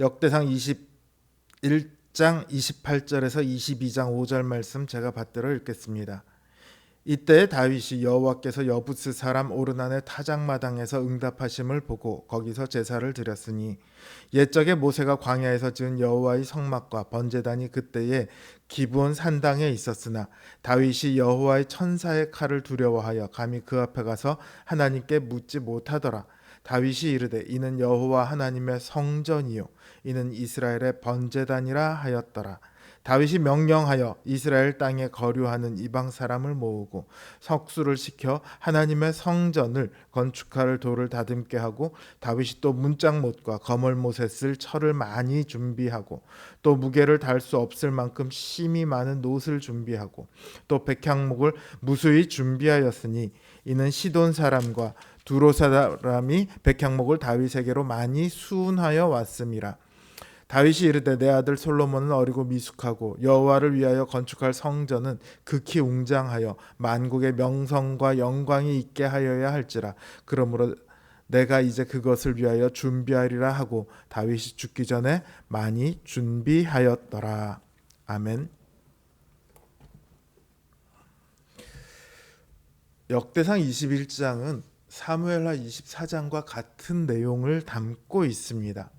역대상 21장 28절에서 22장 5절 말씀 제가 받들어 읽겠습니다. 이때 다윗이 여호와께서 여부스 사람 오르난의 타작마당에서 응답하심을 보고 거기서 제사를 드렸으니 옛적에 모세가 광야에서 지은 여호와의 성막과 번제단이 그때에 기브온 산당에 있었으나 다윗이 여호와의 천사의 칼을 두려워하여 감히 그 앞에 가서 하나님께 묻지 못하더라. 다윗이 이르되 이는 여호와 하나님의 성전이요 이는 이스라엘의 번제단이라 하였더라. 다윗이 명령하여 이스라엘 땅에 거류하는 이방 사람을 모으고 석수를 시켜 하나님의 성전을 건축할 돌을 다듬게 하고 다윗이 또 문짝못과 거물못에 쓸 철을 많이 준비하고 또 무게를 달 수 없을 만큼 심이 많은 놋을 준비하고 또 백향목을 무수히 준비하였으니 이는 시돈 사람과 두로 사람이 백향목을 다윗에게로 많이 수운하여 왔음이라. 다윗이 이르되 내 아들 솔로몬은 어리고 미숙하고 여호와를 위하여 건축할 성전은 극히 웅장하여 만국의 명성과 영광이 있게 하여야 할지라. 그러므로 내가 이제 그것을 위하여 준비하리라 하고 다윗이 죽기 전에 많이 준비하였더라. 아멘. 역대상 21장은 사무엘하 24장과 같은 내용을 담고 있습니다.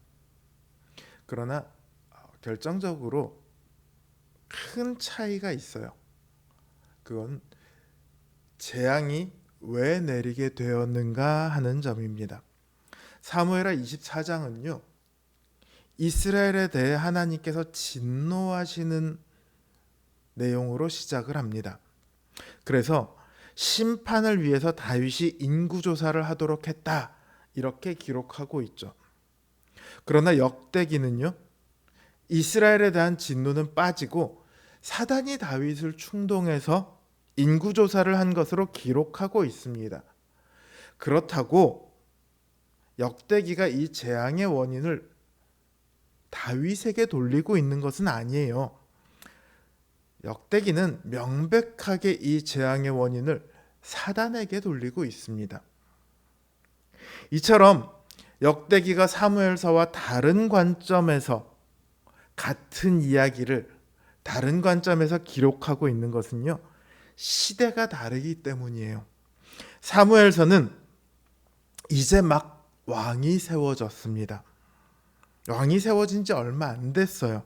그러나 결정적으로 큰 차이가 있어요. 그건 재앙이 왜 내리게 되었는가 하는 점입니다. 사무엘하 24장은요, 이스라엘에 대해 하나님께서 진노하시는 내용으로 시작을 합니다. 그래서 심판을 위해서 다윗이 인구조사를 하도록 했다, 이렇게 기록하고 있죠. 그러나 역대기는요, 이스라엘에 대한 진노는 빠지고 사단이 다윗을 충동해서 인구조사를 한 것으로 기록하고 있습니다. 그렇다고 역대기가 이 재앙의 원인을 다윗에게 돌리고 있는 것은 아니에요. 역대기는 명백하게 이 재앙의 원인을 사단에게 돌리고 있습니다. 이처럼 역대기가 사무엘서와 다른 관점에서 같은 이야기를 다른 관점에서 기록하고 있는 것은요, 시대가 다르기 때문이에요. 사무엘서는 이제 막 왕이 세워졌습니다. 왕이 세워진 지 얼마 안 됐어요.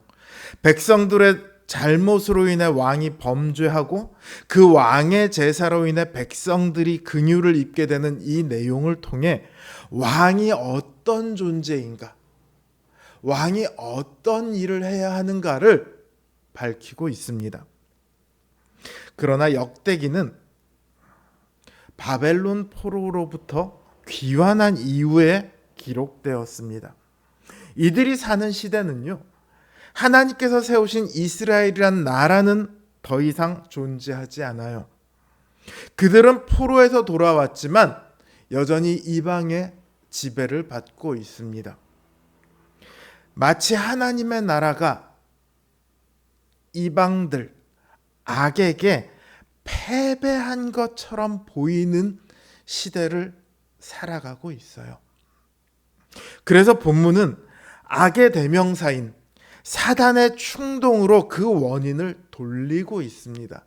백성들의 잘못으로 인해 왕이 범죄하고 그 왕의 제사로 인해 백성들이 긍휼을 입게 되는 이 내용을 통해 왕이 어떤 존재인가, 왕이 어떤 일을 해야 하는가를 밝히고 있습니다. 그러나 역대기는 바벨론 포로로부터 귀환한 이후에 기록되었습니다. 이들이 사는 시대는요, 하나님께서 세우신 이스라엘이란 나라는 더 이상 존재하지 않아요. 그들은 포로에서 돌아왔지만 여전히 이방의 지배를 받고 있습니다. 마치 하나님의 나라가 이방들, 악에게 패배한 것처럼 보이는 시대를 살아가고 있어요. 그래서 본문은 악의 대명사인 사단의 충동으로 그 원인을 돌리고 있습니다.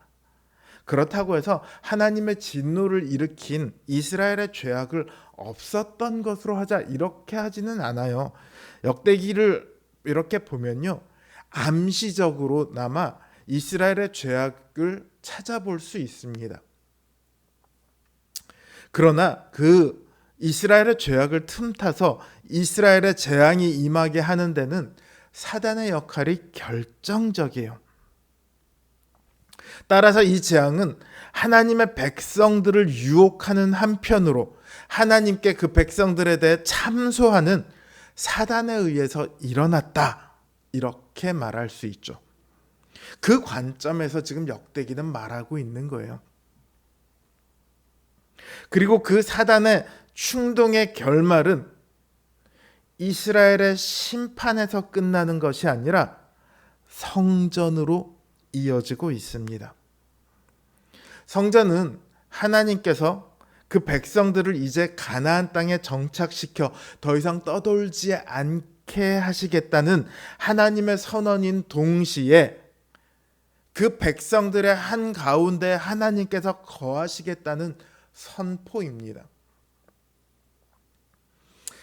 그렇다고 해서 하나님의 진노를 일으킨 이스라엘의 죄악을 없었던 것으로 하자, 이렇게 하지는 않아요. 역대기를 이렇게 보면요, 암시적으로나마 이스라엘의 죄악을 찾아볼 수 있습니다. 그러나 그 이스라엘의 죄악을 틈타서 이스라엘의 재앙이 임하게 하는 데는 사단의 역할이 결정적이에요. 따라서 이 재앙은 하나님의 백성들을 유혹하는 한편으로 하나님께 그 백성들에 대해 참소하는 사단에 의해서 일어났다, 이렇게 말할 수 있죠. 그 관점에서 지금 역대기는 말하고 있는 거예요. 그리고 그 사단의 충동의 결말은 이스라엘의 심판에서 끝나는 것이 아니라 성전으로 이어지고 있습니다. 성전은 하나님께서 그 백성들을 이제 가나안 땅에 정착시켜 더 이상 떠돌지 이렇게 하시겠다는 하나님의 선언인 동시에 그 백성들의 한가운데 하나님께서 거하시겠다는 선포입니다.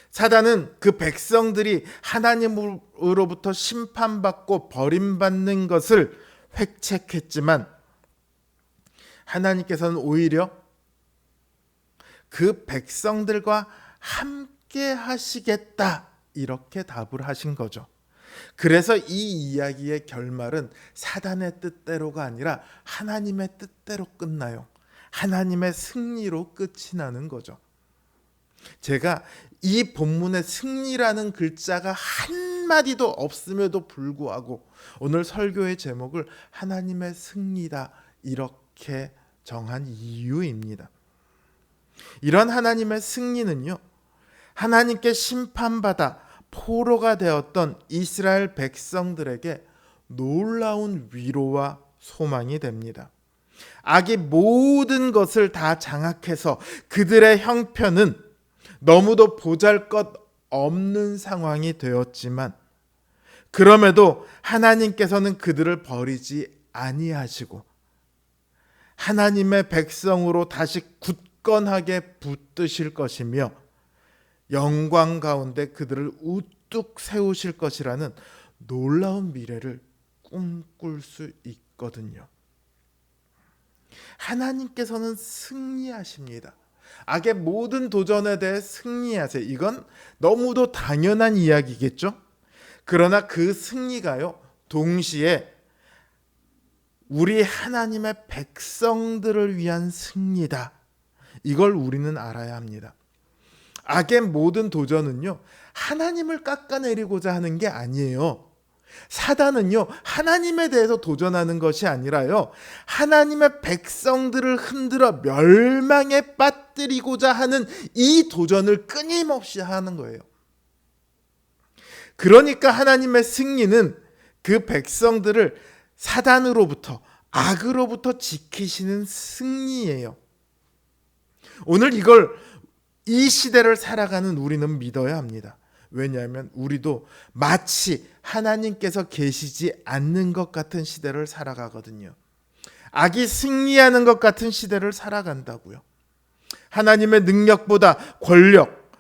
사단은 그 백성들이 하나님으로부터 심판받고 버림받는 것을 획책했지만 하나님께서는 오히려 그 백성들과 함께 하시겠다 이렇게 답을 하신 거죠. 그래서 이 이야기의 결말은 사단의 뜻대로가 아니라 하나님의 뜻대로 끝나요. 하나님의 승리로 끝이 나는 거죠. 제가 이 본문에 승리라는 글자가 한마디도 없음에도 불구하고 오늘 설교의 제목을 하나님의 승리다 이렇게 정한 이유입니다. 이런 하나님의 승리는요, 하나님께 심판받아 포로가 되었던 이스라엘 백성들에게 놀라운 위로와 소망이 됩니다. 악이 모든 것을 다 장악해서 그들의 형편은 너무도 보잘것없는 상황이 되었지만 그럼에도 하나님께서는 그들을 버리지 아니하시고 하나님의 백성으로 다시 굳건하게 붙드실 것이며 영광 가운데 그들을 우뚝 세우실 것이라는 놀라운 미래를 꿈꿀 수 있거든요. 하나님께서는 승리하십니다. 악의 모든 도전에 대해 승리하세요. 이건 너무도 당연한 이야기겠죠? 그러나 그 승리가요, 동시에 우리 하나님의 백성들을 위한 승리다. 이걸 우리는 알아야 합니다. 악의 모든 도전은요, 하나님을 깎아내리고자 하는 게 아니에요. 사단은요, 하나님에 대해서 도전하는 것이 아니라요, 하나님의 백성들을 흔들어 멸망에 빠뜨리고자 하는 이 도전을 끊임없이 하는 거예요. 그러니까 하나님의 승리는 그 백성들을 사단으로부터, 악으로부터 지키시는 승리예요. 오늘 이 시대를 살아가는 우리는 믿어야 합니다. 왜냐하면 우리도 마치 하나님께서 계시지 않는 것 같은 시대를 살아가거든요. 악이 승리하는 것 같은 시대를 살아간다고요. 하나님의 능력보다 권력,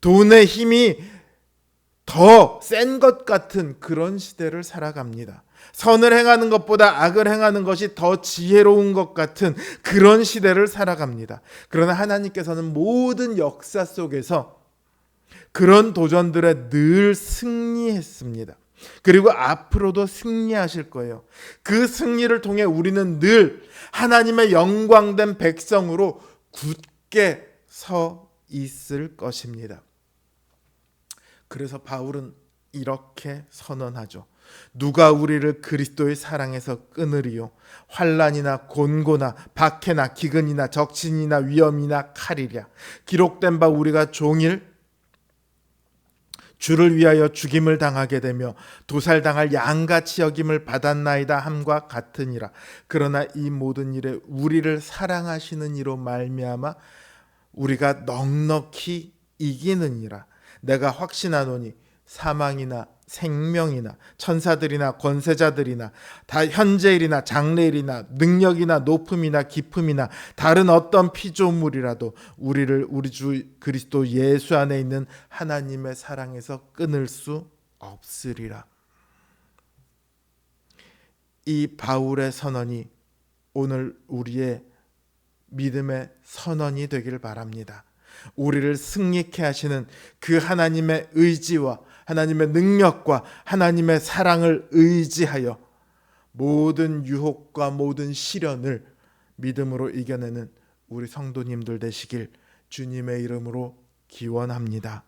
돈의 힘이 더 센 것 같은 그런 시대를 살아갑니다. 선을 행하는 것보다 악을 행하는 것이 더 지혜로운 것 같은 그런 시대를 살아갑니다. 그러나 하나님께서는 모든 역사 속에서 그런 도전들에 늘 승리했습니다. 그리고 앞으로도 승리하실 거예요. 그 승리를 통해 우리는 늘 하나님의 영광된 백성으로 굳게 서 있을 것입니다. 그래서 바울은 이렇게 선언하죠. 누가 우리를 그리스도의 사랑에서 끊으리요? 환난이나 곤고나 박해나 기근이나 적신이나 위험이나 칼이랴. 기록된 바 우리가 종일 주를 위하여 죽임을 당하게 되며 도살당할 양같이 여김을 받았나이다 함과 같으니라. 그러나 이 모든 일에 우리를 사랑하시는 이로 말미암아 우리가 넉넉히 이기느니라. 내가 확신하노니 사망이나 생명이나 천사들이나 권세자들이나 다 현재일이나 장래일이나 능력이나 높음이나 깊음이나 다른 어떤 피조물이라도 우리를 우리 주 그리스도 예수 안에 있는 하나님의 사랑에서 끊을 수 없으리라. 이 바울의 선언이 오늘 우리의 믿음의 선언이 되길 바랍니다. 우리를 승리케 하시는 그 하나님의 의지와 하나님의 능력과 하나님의 사랑을 의지하여 모든 유혹과 모든 시련을 믿음으로 이겨내는 우리 성도님들 되시길 주님의 이름으로 기원합니다.